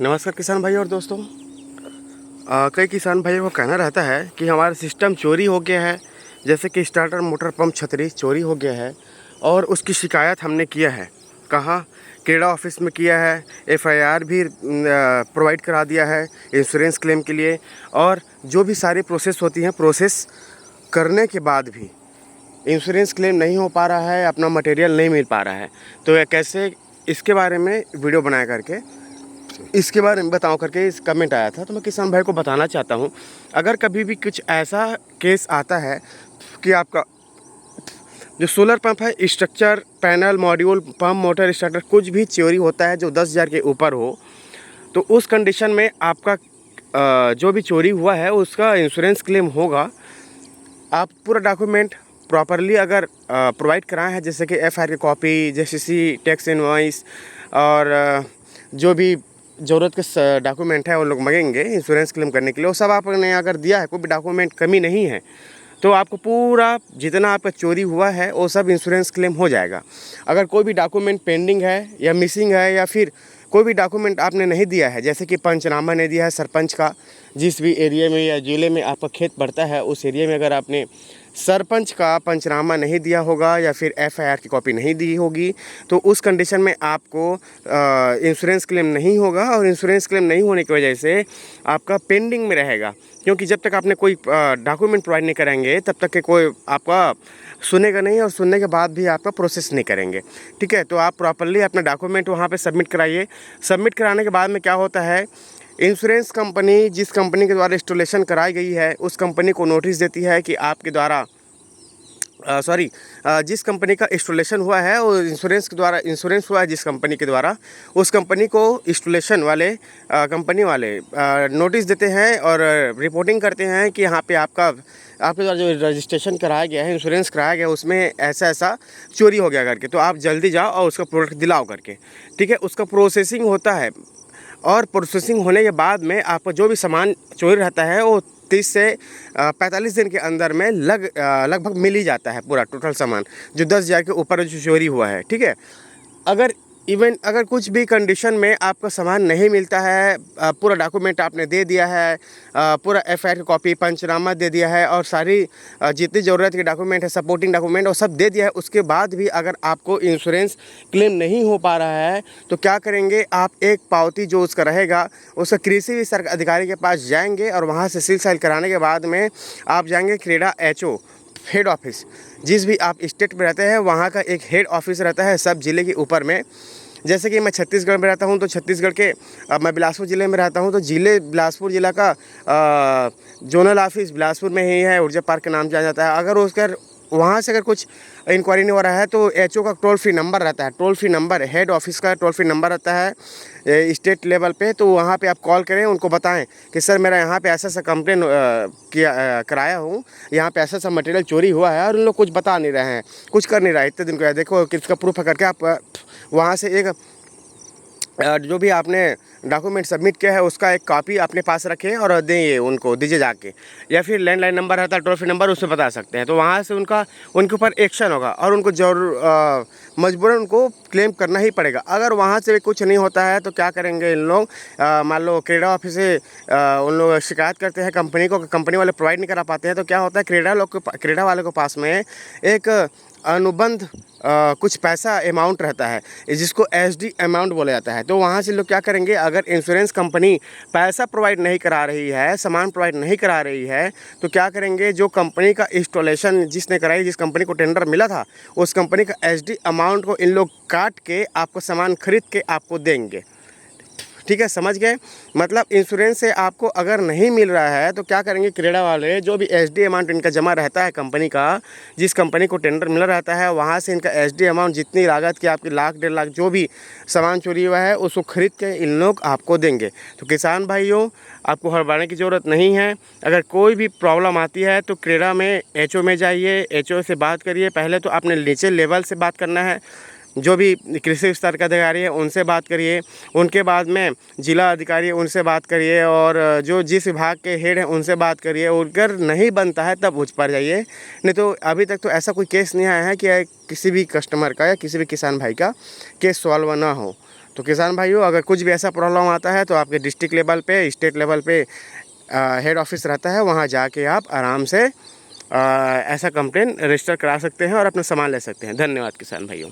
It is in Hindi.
नमस्कार किसान भाई और दोस्तों। कई किसान भाइयों को कहना रहता है कि हमारा सिस्टम चोरी हो गया है, जैसे कि स्टार्टर, मोटर पंप, छतरी चोरी हो गया है और उसकी शिकायत हमने किया है। कहाँ? क्रेडा ऑफिस में किया है। एफआईआर भी प्रोवाइड करा दिया है इंश्योरेंस क्लेम के लिए, और जो भी सारी प्रोसेस होती हैं, प्रोसेस करने के बाद भी इंश्योरेंस क्लेम नहीं हो पा रहा है, अपना मटेरियल नहीं मिल पा रहा है। तो ये कैसे, इसके बारे में वीडियो बनाया करके इसके बारे में बताओ करके इस कमेंट आया था, तो मैं किसान भाई को बताना चाहता हूँ। अगर कभी भी कुछ ऐसा केस आता है कि आपका जो सोलर पंप है, structure, panel, module, pump, motor, starter कुछ भी चोरी होता है जो 10,000 के ऊपर हो, तो उस कंडीशन में आपका जो भी चोरी हुआ है उसका इंश्योरेंस क्लेम होगा। आप पूरा डॉक्यूमेंट प्रॉपरली अगर प्रोवाइड कराए हैं, जैसे कि एफआईआर की कॉपी, जेसीसी, टैक्स इनवॉइस और जो भी ज़रूरत के डॉक्यूमेंट है वो लोग मांगेंगे इंश्योरेंस क्लेम करने के लिए, वो सब आपने अगर दिया है, कोई भी डॉक्यूमेंट कमी नहीं है, तो आपको पूरा जितना आपका चोरी हुआ है वो सब इंश्योरेंस क्लेम हो जाएगा। अगर कोई भी डॉक्यूमेंट पेंडिंग है या मिसिंग है, या फिर कोई भी डॉक्यूमेंट आपने नहीं दिया है, जैसे कि पंचनामा नहीं दिया है सरपंच का, जिस भी एरिया में या ज़िले में आपका खेत पड़ता है उस एरिया में अगर आपने सरपंच का पंचनामा नहीं दिया होगा या फिर एफआईआर की कॉपी नहीं दी होगी, तो उस कंडीशन में आपको इंश्योरेंस क्लेम नहीं होगा। और इंश्योरेंस क्लेम नहीं होने की वजह से आपका पेंडिंग में रहेगा, क्योंकि जब तक आपने कोई डॉक्यूमेंट प्रोवाइड नहीं करेंगे तब तक के कोई आपका सुनेगा नहीं, और सुनने के बाद भी आपका प्रोसेस नहीं करेंगे। ठीक है, तो आप प्रॉपरली अपना डॉक्यूमेंट वहाँ पे सबमिट कराइए। सबमिट कराने के बाद में क्या होता है, इंश्योरेंस कंपनी जिस कंपनी के द्वारा इंस्टॉलेशन कराई गई है उस कंपनी को नोटिस देती है कि आपके द्वारा जिस कंपनी का इंस्टॉलेशन हुआ है, वो इंश्योरेंस के द्वारा इंश्योरेंस हुआ है जिस कंपनी के द्वारा, उस कंपनी को इंस्टॉलेशन वाले कंपनी वाले नोटिस देते हैं और रिपोर्टिंग करते हैं कि यहाँ पे आपके द्वारा जो रजिस्ट्रेशन कराया गया है, इंश्योरेंस कराया गया है, उसमें ऐसा ऐसा चोरी हो गया करके, तो आप जल्दी जाओ और उसका प्रोडक्ट दिलाओ करके। ठीक है, उसका प्रोसेसिंग होता है, और प्रोसेसिंग होने के बाद में आपका जो भी सामान चोरी रहता है वो 30 से 45 दिन के अंदर में लगभग मिल ही जाता है पूरा टोटल सामान, जो 10,000 के ऊपर जो चोरी हुआ है। ठीक है, अगर कुछ भी कंडीशन में आपका सामान नहीं मिलता है, पूरा डॉक्यूमेंट आपने दे दिया है, पूरा एफआईआर की कॉपी, पंचनामा दे दिया है, और सारी जितनी ज़रूरत के डॉक्यूमेंट है, सपोर्टिंग डॉक्यूमेंट वो सब दे दिया है, उसके बाद भी अगर आपको इंश्योरेंस क्लेम नहीं हो पा रहा है, तो क्या करेंगे आप, एक पावती जो उसका रहेगा उसका कृषि विस्तार अधिकारी के पास जाएंगे, और वहाँ से सील साइल कराने के बाद में आप जाएंगे क्रेडा एचओ हेड ऑफिस, जिस भी आप स्टेट में रहते हैं वहाँ का एक हेड ऑफिस रहता है सब ज़िले के ऊपर में। जैसे कि मैं छत्तीसगढ़ में रहता हूँ, तो छत्तीसगढ़ के मैं बिलासपुर ज़िले में रहता हूँ, तो बिलासपुर ज़िला का जोनल ऑफिस बिलासपुर में ही है, ऊर्जा पार्क के नाम जाना जाता है। अगर उसका वहाँ से अगर कुछ इंक्वायरी नहीं हो रहा है, तो एचओ का टोल फ्री नंबर रहता है, toll free number, head office का टोल फ्री नंबर रहता है स्टेट लेवल पे, तो वहाँ पे आप कॉल करें, उनको बताएं कि सर मेरा यहाँ पे ऐसा ऐसा कंप्लेन कराया हूँ, यहाँ पे ऐसा ऐसा मटेरियल चोरी हुआ है, और उन लोग कुछ बता नहीं रहे हैं, कुछ कर नहीं रहा है, इतने दिन को देखो किसका प्रूफ करके आप वहाँ से एक जो भी आपने डॉक्यूमेंट सबमिट किया है उसका एक कॉपी अपने पास रखें और दें, उनको दीजिए जाके, या फिर लैंडलाइन नंबर रहता है, टोल फ्री नंबर, उससे बता सकते हैं, तो वहाँ से उनके ऊपर एक्शन होगा, और उनको मजबूरन उनको क्लेम करना ही पड़ेगा। अगर वहाँ से भी कुछ नहीं होता है तो क्या करेंगे इन लोग, मान लो क्रेडा ऑफिस से उन लोग शिकायत करते हैं कंपनी को, कंपनी वाले प्रोवाइड नहीं करा पाते हैं, तो क्या होता है, क्रेडा वाले के पास में एक अनुबंध कुछ पैसा अमाउंट रहता है, जिसको एसडी अमाउंट बोला जाता है। तो वहाँ से लोग क्या करेंगे, अगर इंश्योरेंस कंपनी पैसा प्रोवाइड नहीं करा रही है, सामान प्रोवाइड नहीं करा रही है, तो क्या करेंगे, जो कंपनी का इंस्टॉलेशन जिसने कराई, जिस कंपनी को टेंडर मिला था, उस कंपनी का एसडी अमाउंट को इन लोग काट के आपको सामान खरीद के आपको देंगे। ठीक है, समझ गए? मतलब इंश्योरेंस से आपको अगर नहीं मिल रहा है तो क्या करेंगे, क्रेडा वाले जो भी एसडी अमाउंट इनका जमा रहता है कंपनी का, जिस कंपनी को टेंडर मिला रहता है, वहाँ से इनका एसडी अमाउंट जितनी लागत की आपकी 1,00,000 जो भी सामान चोरी हुआ है उसको खरीद के इन लोग आपको देंगे। तो किसान भाइयों, आपको हड़बड़ाने की ज़रूरत नहीं है। अगर कोई भी प्रॉब्लम आती है तो क्रेडा में एचओ में जाइए, एचओ से बात करिए। पहले तो आपने नीचे लेवल से बात करना है, जो भी कृषि विस्तार के अधिकारी है उनसे बात करिए, उनके बाद में जिला अधिकारी उनसे बात करिए, और जो जिस विभाग के हेड हैं उनसे बात करिए। अगर नहीं बनता है तब उस पर जाइए, नहीं तो अभी तक तो ऐसा कोई केस नहीं आया है कि किसी भी कस्टमर का या किसी भी किसान भाई का केस सॉल्व ना हो। तो किसान भाइयों, अगर कुछ भी ऐसा प्रॉब्लम आता है तो आपके डिस्ट्रिक्ट लेवल पे, स्टेट लेवल पे हेड ऑफिस रहता है, वहाँ जाके आप आराम से ऐसा कंप्लेन रजिस्टर करा सकते हैं और अपना सामान ले सकते हैं। धन्यवाद किसान भाइयों।